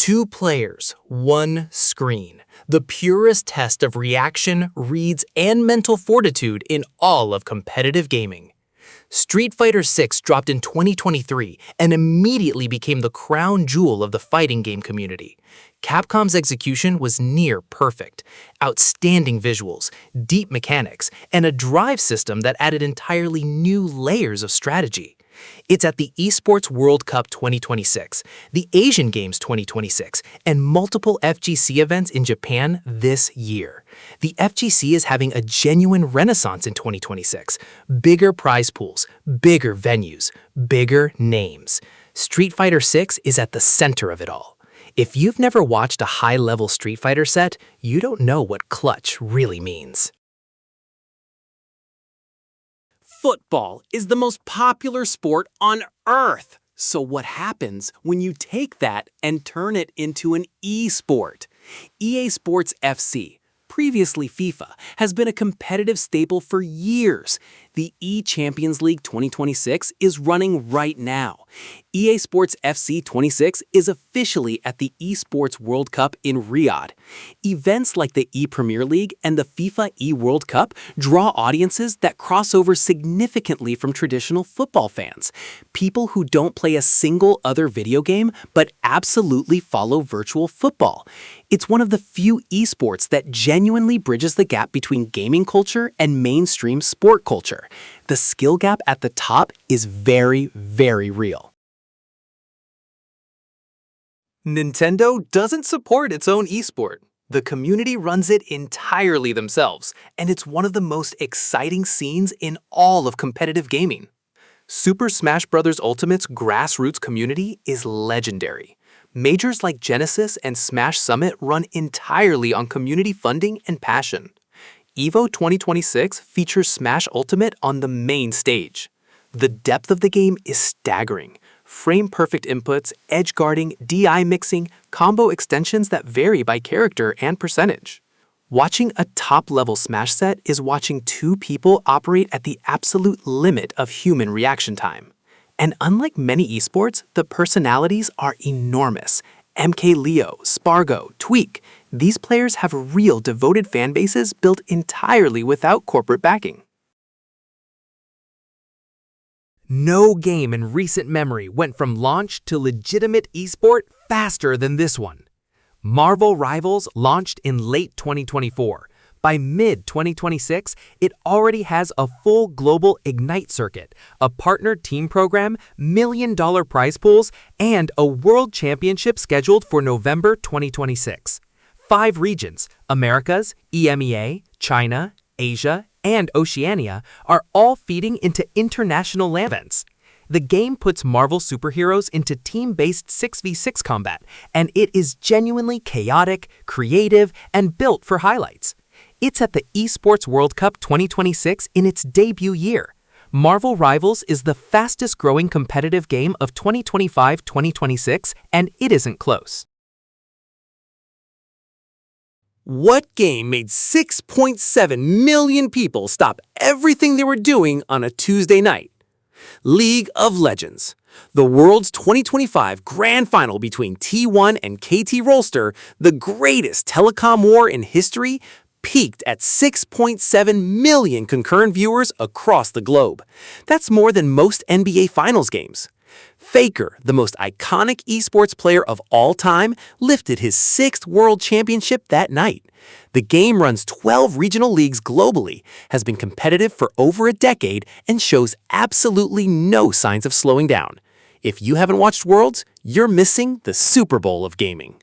Two players, one screen. The purest test of reaction, reads, and mental fortitude in all of competitive gaming. Street Fighter VI dropped in 2023 and immediately became the crown jewel of the fighting game community. Capcom's execution was near perfect. Outstanding visuals, deep mechanics, and a drive system that added entirely new layers of strategy. It's at the Esports World Cup 2026, the Asian Games 2026, and multiple FGC events in Japan this year. The FGC is having a genuine renaissance in 2026. Bigger prize pools, bigger venues, bigger names. Street Fighter VI is at the center of it all. If you've never watched a high-level Street Fighter set, you don't know what clutch really means. Football is the most popular sport on Earth. So what happens when you take that and turn it into an e-sport? EA Sports FC, previously FIFA, has been a competitive staple for years. The E-Champions League 2026 is running right now. EA Sports FC 26 is officially at the Esports World Cup in Riyadh. Events like the E-Premier League and the FIFA E-World Cup draw audiences that cross over significantly from traditional football fans. People who don't play a single other video game but absolutely follow virtual football. It's one of the few esports that genuinely bridges the gap between gaming culture and mainstream sport culture. The skill gap at the top is very, very real. Nintendo doesn't support its own esport. The community runs it entirely themselves, and it's one of the most exciting scenes in all of competitive gaming. Super Smash Bros. Ultimate's grassroots community is legendary. Majors like Genesis and Smash Summit run entirely on community funding and passion. EVO 2026 features Smash Ultimate on the main stage. The depth of the game is staggering. Frame-perfect inputs, edge guarding, DI mixing, combo extensions that vary by character and percentage. Watching a top-level Smash set is watching two people operate at the absolute limit of human reaction time. And unlike many esports, the personalities are enormous. MK Leo, Spargo, Tweak. These players have real devoted fan bases built entirely without corporate backing. No game in recent memory went from launch to legitimate esport faster than this one. Marvel Rivals launched in late 2024. By mid-2026, it already has a full global Ignite circuit, a partnered team program, million-dollar prize pools, and a world championship scheduled for November 2026. 5 regions, Americas, EMEA, China, Asia, and Oceania, are all feeding into international LAN events. The game puts Marvel superheroes into team-based 6v6 combat, and it is genuinely chaotic, creative, and built for highlights. It's at the Esports World Cup 2026 in its debut year. Marvel Rivals is the fastest-growing competitive game of 2025-2026, and it isn't close. What game made 6.7 million people stop everything they were doing on a Tuesday night? League of Legends. The world's 2025 grand final between T1 and KT Rolster, the greatest telecom war in history, peaked at 6.7 million concurrent viewers across the globe. That's more than most NBA Finals games. Faker, the most iconic esports player of all time, lifted his 6th world championship that night. The game runs 12 regional leagues globally, has been competitive for over a decade, and shows absolutely no signs of slowing down. If you haven't watched Worlds, you're missing the Super Bowl of gaming.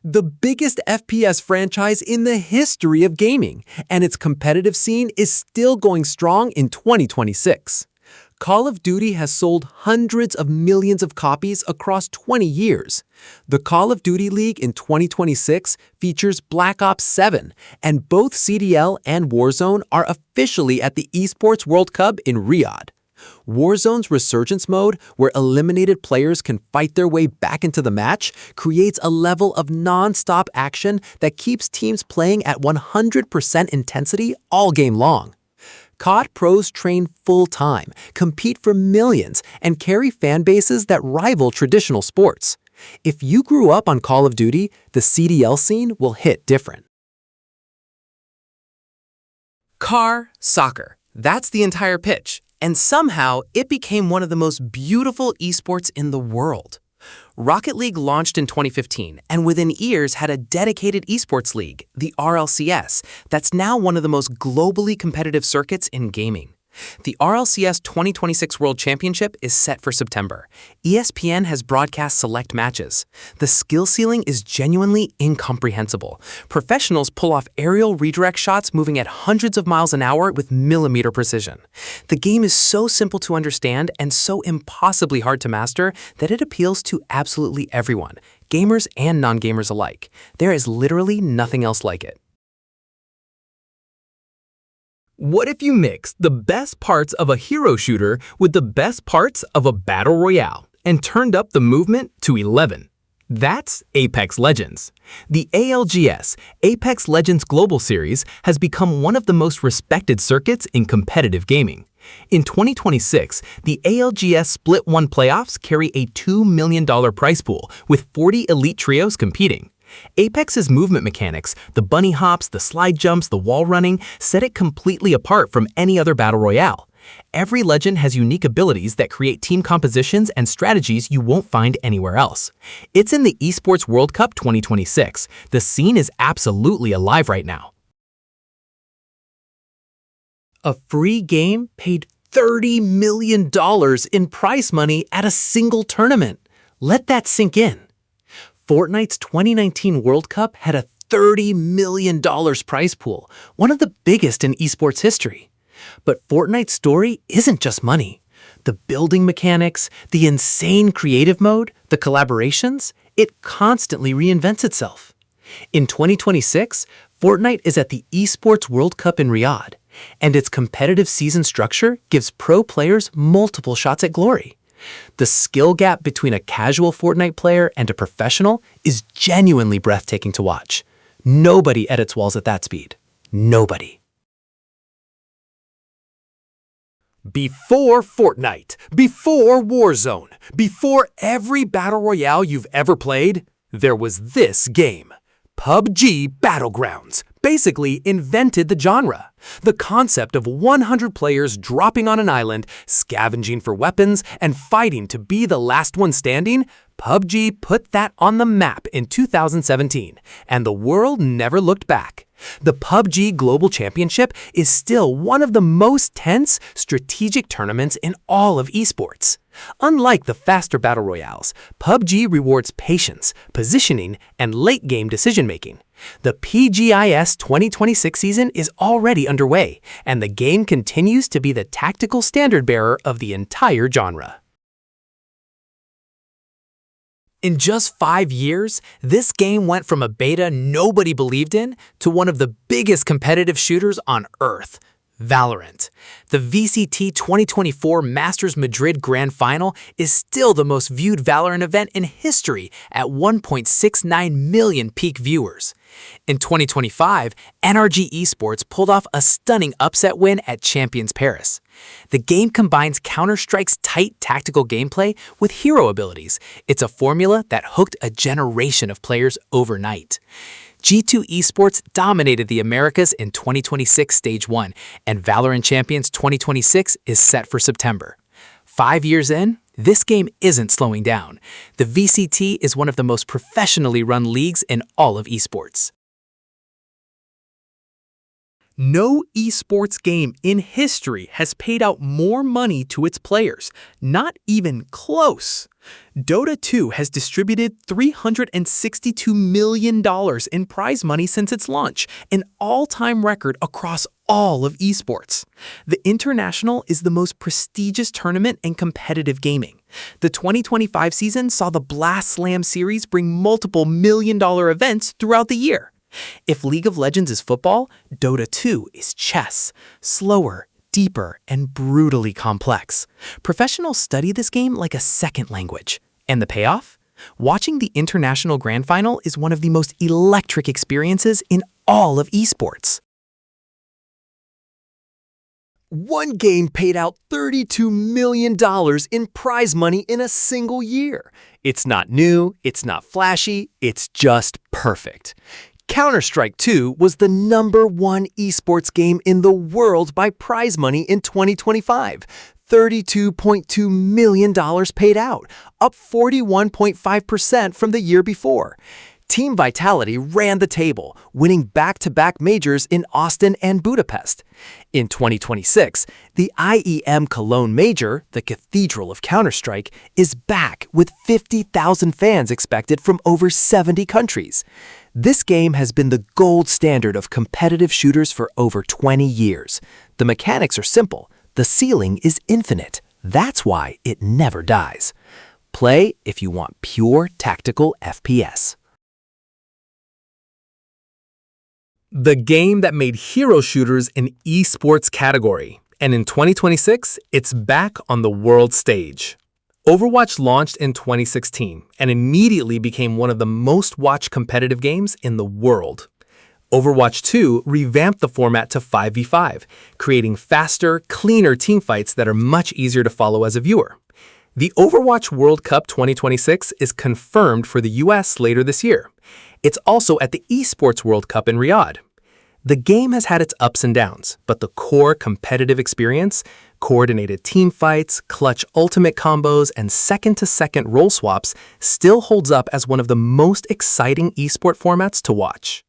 The biggest FPS franchise in the history of gaming, and its competitive scene is still going strong in 2026. Call of Duty has sold hundreds of millions of copies across 20 years. The Call of Duty League in 2026 features Black Ops 7, and both CDL and Warzone are officially at the Esports World Cup in Riyadh. Warzone's Resurgence mode, where eliminated players can fight their way back into the match, creates a level of non-stop action that keeps teams playing at 100% intensity all game long. COD pros train full-time, compete for millions, and carry fan bases that rival traditional sports. If you grew up on Call of Duty, the CDL scene will hit different. Car soccer. That's the entire pitch. And somehow, it became one of the most beautiful esports in the world. Rocket League launched in 2015 and within years had a dedicated esports league, the RLCS, that's now one of the most globally competitive circuits in gaming. The RLCS 2026 World Championship is set for September. ESPN has broadcast select matches. The skill ceiling is genuinely incomprehensible. Professionals pull off aerial redirect shots moving at hundreds of miles an hour with millimeter precision. The game is so simple to understand and so impossibly hard to master that it appeals to absolutely everyone, gamers and non-gamers alike. There is literally nothing else like it. What if you mixed the best parts of a hero shooter with the best parts of a battle royale and turned up the movement to 11? That's Apex Legends. The ALGS, Apex Legends Global Series, has become one of the most respected circuits in competitive gaming. In 2026, the ALGS Split 1 playoffs carry a $2 million prize pool with 40 elite trios competing. Apex's movement mechanics, the bunny hops, the slide jumps, the wall running, set it completely apart from any other battle royale. Every legend has unique abilities that create team compositions and strategies you won't find anywhere else. It's in the Esports World Cup 2026. The scene is absolutely alive right now. A free game paid $30 million in prize money at a single tournament. Let that sink in. Fortnite's 2019 World Cup had a $30 million prize pool, one of the biggest in esports history. But Fortnite's story isn't just money. The building mechanics, the insane creative mode, the collaborations, it constantly reinvents itself. In 2026, Fortnite is at the Esports World Cup in Riyadh, and its competitive season structure gives pro players multiple shots at glory. The skill gap between a casual Fortnite player and a professional is genuinely breathtaking to watch. Nobody edits walls at that speed. Nobody. Before Fortnite, before Warzone, before every battle royale you've ever played, there was this game. PUBG Battlegrounds basically invented the genre. The concept of 100 players dropping on an island, scavenging for weapons, and fighting to be the last one standing, PUBG put that on the map in 2017, and the world never looked back. The PUBG Global Championship is still one of the most tense, strategic tournaments in all of esports. Unlike the faster battle royales, PUBG rewards patience, positioning, and late-game decision-making. The PGIS 2026 season is already underway, and the game continues to be the tactical standard-bearer of the entire genre. In just 5 years, this game went from a beta nobody believed in to one of the biggest competitive shooters on Earth. Valorant. The VCT 2024 Masters Madrid Grand Final is still the most viewed Valorant event in history at 1.69 million peak viewers. In 2025, NRG Esports pulled off a stunning upset win at Champions Paris. The game combines Counter-Strike's tight tactical gameplay with hero abilities. It's a formula that hooked a generation of players overnight. G2 Esports dominated the Americas in 2026 Stage 1, and Valorant Champions 2026 is set for September. 5 years in, this game isn't slowing down. The VCT is one of the most professionally run leagues in all of esports. No esports game in history has paid out more money to its players, not even close. Dota 2 has distributed $362 million in prize money since its launch, an all-time record across all of esports. The International is the most prestigious tournament in competitive gaming. The 2025 season saw the Blast Slam series bring multiple million-dollar events throughout the year. If League of Legends is football, Dota 2 is chess, slower, deeper, and brutally complex. Professionals study this game like a second language. And the payoff? Watching the International Grand Final is one of the most electric experiences in all of esports. One game paid out $32 million in prize money in a single year. It's not new, it's not flashy, it's just perfect. Counter-Strike 2 was the #1 esports game in the world by prize money in 2025. $32.2 million paid out, up 41.5% from the year before. Team Vitality ran the table, winning back-to-back majors in Austin and Budapest. In 2026, the IEM Cologne Major, the Cathedral of Counter-Strike, is back with 50,000 fans expected from over 70 countries. This game has been the gold standard of competitive shooters for over 20 years. The mechanics are simple. The ceiling is infinite. That's why it never dies. Play if you want pure tactical FPS. The game that made hero shooters an esports category, and in 2026, it's back on the world stage. Overwatch launched in 2016 and immediately became one of the most watched competitive games in the world. Overwatch 2 revamped the format to 5v5, creating faster, cleaner teamfights that are much easier to follow as a viewer. The Overwatch World Cup 2026 is confirmed for the US later this year. It's also at the Esports World Cup in Riyadh. The game has had its ups and downs, but the core competitive experience, coordinated team fights, clutch ultimate combos, and second-to-second role swaps still holds up as one of the most exciting esport formats to watch.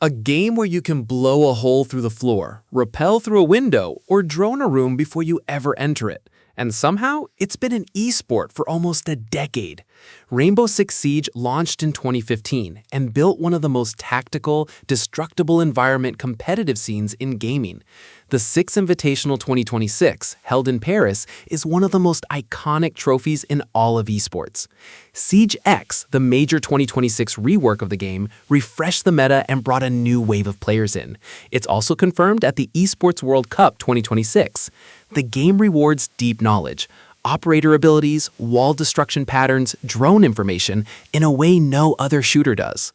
A game where you can blow a hole through the floor, rappel through a window, or drone a room before you ever enter it. And somehow, it's been an esport for almost a decade. Rainbow Six Siege launched in 2015 and built one of the most tactical, destructible environment competitive scenes in gaming. The Six Invitational 2026, held in Paris, is one of the most iconic trophies in all of esports. Siege X, the major 2026 rework of the game, refreshed the meta and brought a new wave of players in. It's also confirmed at the Esports World Cup 2026. The game rewards deep knowledge, operator abilities, wall destruction patterns, drone information in a way no other shooter does.